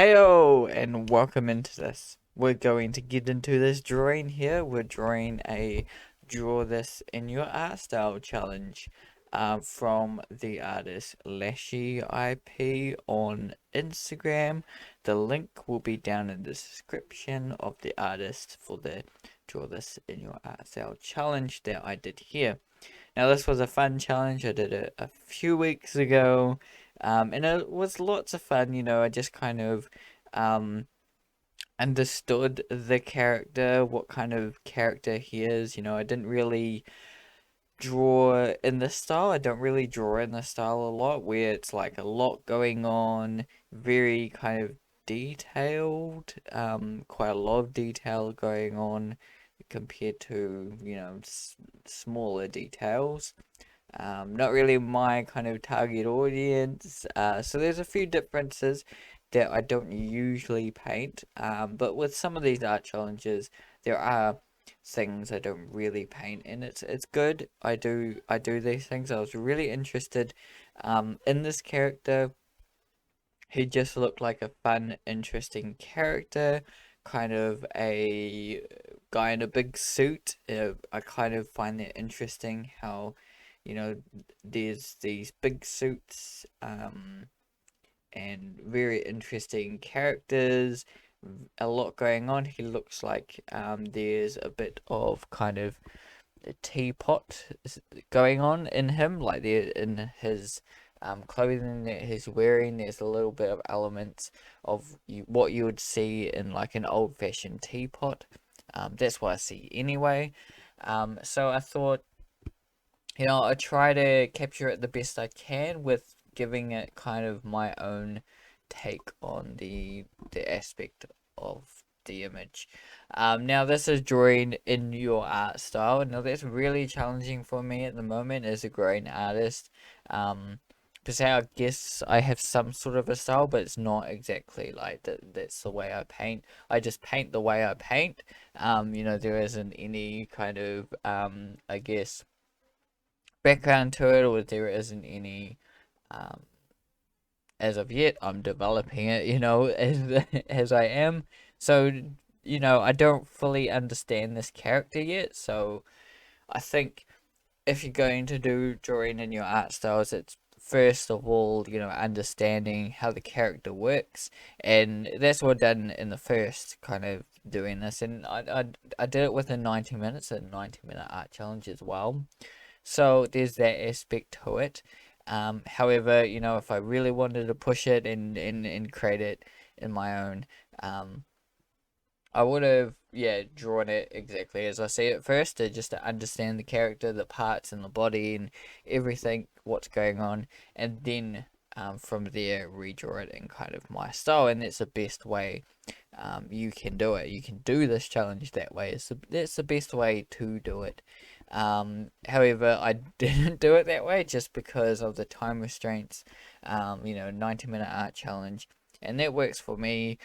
Heyo, and welcome into this. We're going to get into this drawing here. We're drawing a Draw This in Your Art Style challenge from the artist Lashy IP on Instagram. The link will be down in the description of the artist for the Draw This in Your Art Style challenge that I did here. Now, this was a fun challenge. I did it a few weeks ago, and it was lots of fun. I just kind of um, understood the character, what kind of character he is. I didn't really draw in this style. I don't really draw in this style a lot, where it's like a lot going on, very kind of detailed, quite a lot of detail going on compared to, smaller details. Not really my kind of target audience. So there's a few differences that I don't usually paint. But with some of these art challenges, there are things I don't really paint, and it's good. I do these things. I was really interested in this character. He just looked like a fun, interesting character, kind of a guy in a big suit. I kind of find that interesting how, there's these big suits, and very interesting characters, a lot going on. He looks like there's a bit of kind of a teapot going on in him, like there in his clothing that he's wearing. There's a little bit of elements of what you would see in like an old-fashioned teapot. That's what I see anyway. So I thought, I try to capture it the best I can with giving it kind of my own take on the aspect of the image. Now this is drawing in your art style. Now that's really challenging for me at the moment as a growing artist. Per se, I guess I have some sort of a style, but it's not exactly like that. That's the way I paint. I just paint the way I paint. There isn't any kind of I guess background to it, or there isn't any um, as of yet. I'm developing it, as I am. So, I don't fully understand this character yet. So, I think if you're going to do drawing in your art styles, it's first of all, understanding how the character works, and that's what I done in the first kind of doing this, and I did it within 90 minutes, a 90-minute art challenge as well. So there's that aspect to it. However, if I really wanted to push it and create it in my own, I would have, yeah, drawn it exactly as I see it first, just to understand the character, the parts and the body and everything, what's going on, and then from there redraw it in kind of my style, and that's the best way you can do it. You can do this challenge that way. That's the best way to do it. However, I didn't do it that way just because of the time restraints. 90-minute art challenge, and that works for me.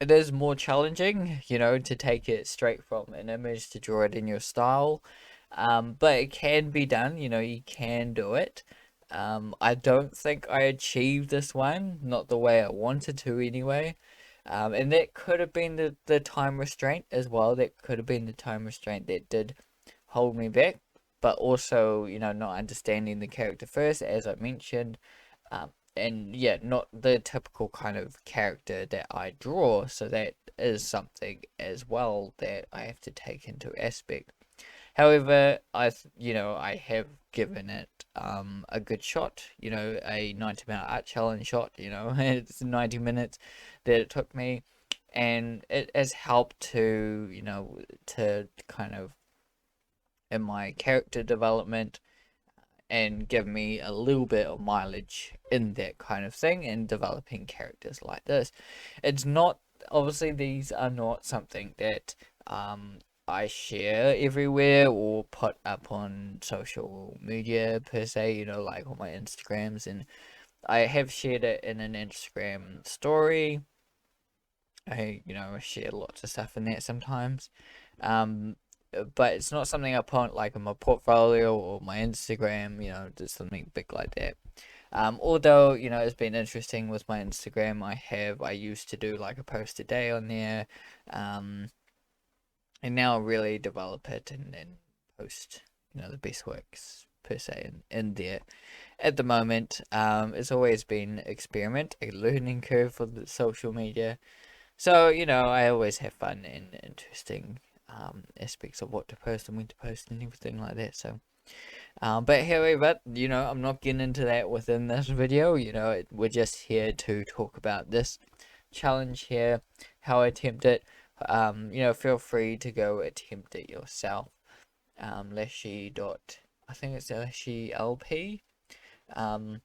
It is more challenging, to take it straight from an image to draw it in your style. But it can be done, you can do it. I don't think I achieved this one, not the way I wanted to anyway. And that could have been the time restraint as well. That could have been the time restraint that did hold me back. But also, not understanding the character first, as I mentioned. And yeah, not the typical kind of character that I draw. So that is something as well that I have to take into aspect. However, I have given it a good shot, a 90-minute art challenge shot, it's 90 minutes that it took me, and it has helped to kind of in my character development and give me a little bit of mileage in that kind of thing and developing characters like this. It's not, obviously these are not something that I share everywhere or put up on social media per se, like on my Instagrams, and I have shared it in an Instagram story. I share lots of stuff in that sometimes. Um, but it's not something I put like in my portfolio or my Instagram, just something big like that. Although, you know, it's been interesting with my Instagram. I used to do like a post a day on there, um, and now really develop it and post, you know, the best works per se in there. At the moment, it's always been experiment, a learning curve for the social media. So, you know, I always have fun and interesting aspects of what to post and when to post and everything like that. So, but however, you know, I'm not getting into that within this video. You know, we're just here to talk about this challenge here, how I attempt it. You know, feel free to go attempt it yourself. Leshy dot, I think it's Leshy LP. Um,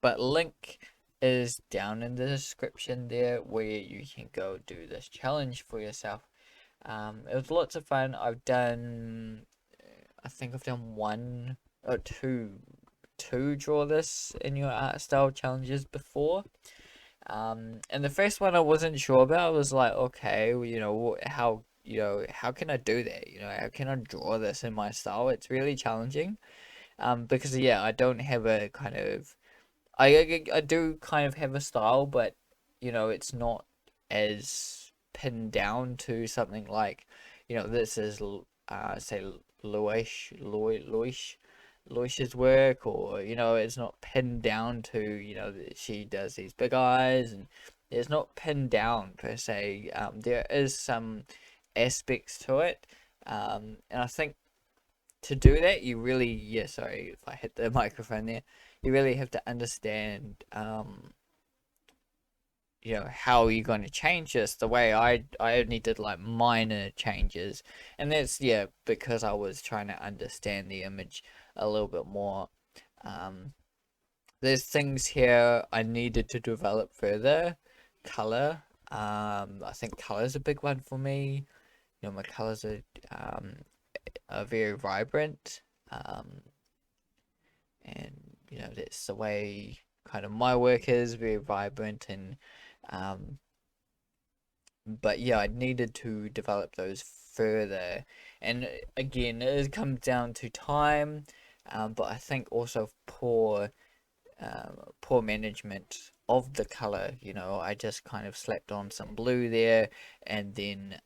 but link is down in the description there where you can go do this challenge for yourself. It was lots of fun. I think I've done one or two draw this in your art style challenges before. And the first one I wasn't sure about. I was like, okay, well, you know, how can I do that? You know, how can I draw this in my style? It's really challenging. Because yeah, I don't have a kind of I do kind of have a style, but you know, it's not as pinned down to something like, you know, this is say Loish's work, or you know, it's not pinned down to, you know, that she does these big eyes, and it's not pinned down per se. There is some aspects to it, and I think to do that, you really, yeah, sorry if I hit the microphone there, you really have to understand, you know, how you're going to change this. The way I only did like minor changes, and that's, yeah, because I was trying to understand the image a little bit more. Um, there's things here I needed to develop further. Color, I think color is a big one for me. You know, my colors um, are very vibrant. Um, and you know, that's the way kind of my work is, very vibrant. And um but yeah, I needed to develop those further, and again, it comes down to time, but I think also poor management of the color. You know, I just kind of slapped on some blue there, and then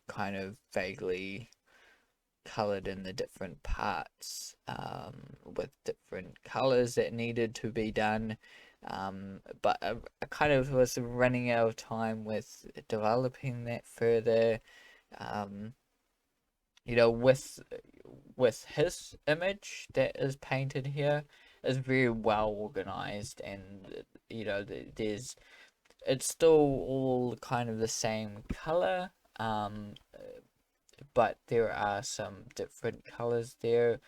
kind of vaguely colored in the different parts, with different colors that needed to be done. But I kind of was running out of time with developing that further. Um, you know, with his image that is painted here is very well organized, and you know, it's still all kind of the same color. But there are some different colors there,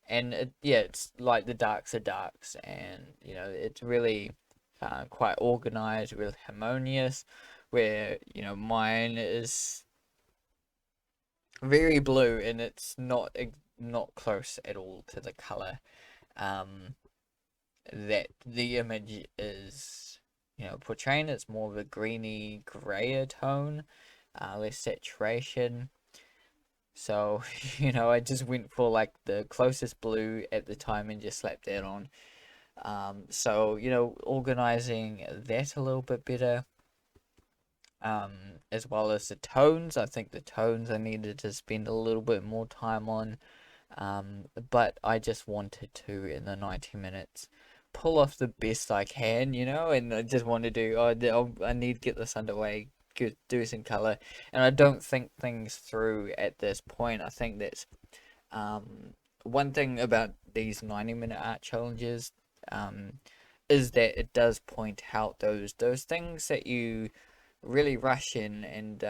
and yeah, it's like the darks are darks, and you know, it's really quite organized, really harmonious, where you know, mine is very blue, and it's not close at all to the color um that the image is, you know, portraying. It's more of a greeny grayer tone, less saturation. So, you know, I just went for like the closest blue at the time and just slapped that on. So, you know, organizing that a little bit better, as well as the tones. I think the tones I needed to spend a little bit more time on. But I just wanted to, in the 90 minutes, pull off the best I can, you know, and I just want to do, I need to get this underway, do some color, and I don't think things through at this point. I think that's one thing about these 90-minute art challenges, um, is that it does point out those things that you really rush in, and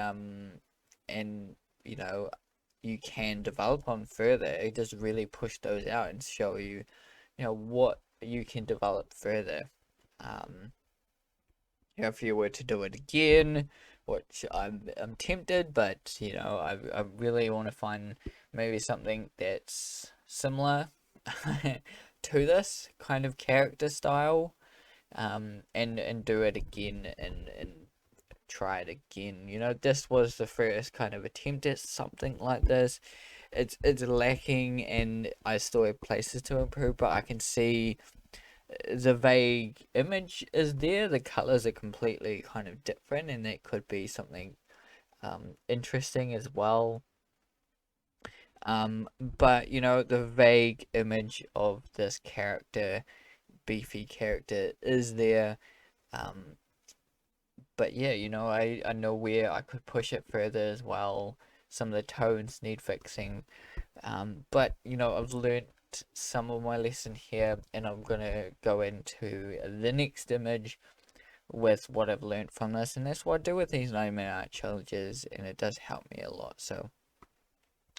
you know, you can develop on further. It does really push those out and show you, you know, what you can develop further. Um, you know, if you were to do it again, which I'm tempted, but you know, I really want to find maybe something that's similar to this kind of character style, and do it again, and try it again. You know, this was the first kind of attempt at something like this. it's lacking, and I still have places to improve, but I can see the vague image is there. The colors are completely kind of different, and that could be something interesting as well. But the vague image of this character, beefy character, is there. Um, but yeah, I know where I could push it further as well. Some of the tones need fixing. But I've learnt some of my lesson here, and I'm gonna go into the next image with what I've learnt from this, and that's what I do with these 9-minute art challenges, and it does help me a lot. So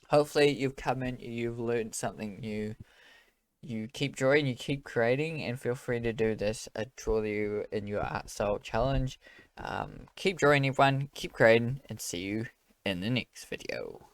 hopefully you've come in, you've learned something new. You keep drawing, you keep creating, and feel free to do this draw you in your art style challenge. Keep drawing, everyone, keep creating, and see you in the next video.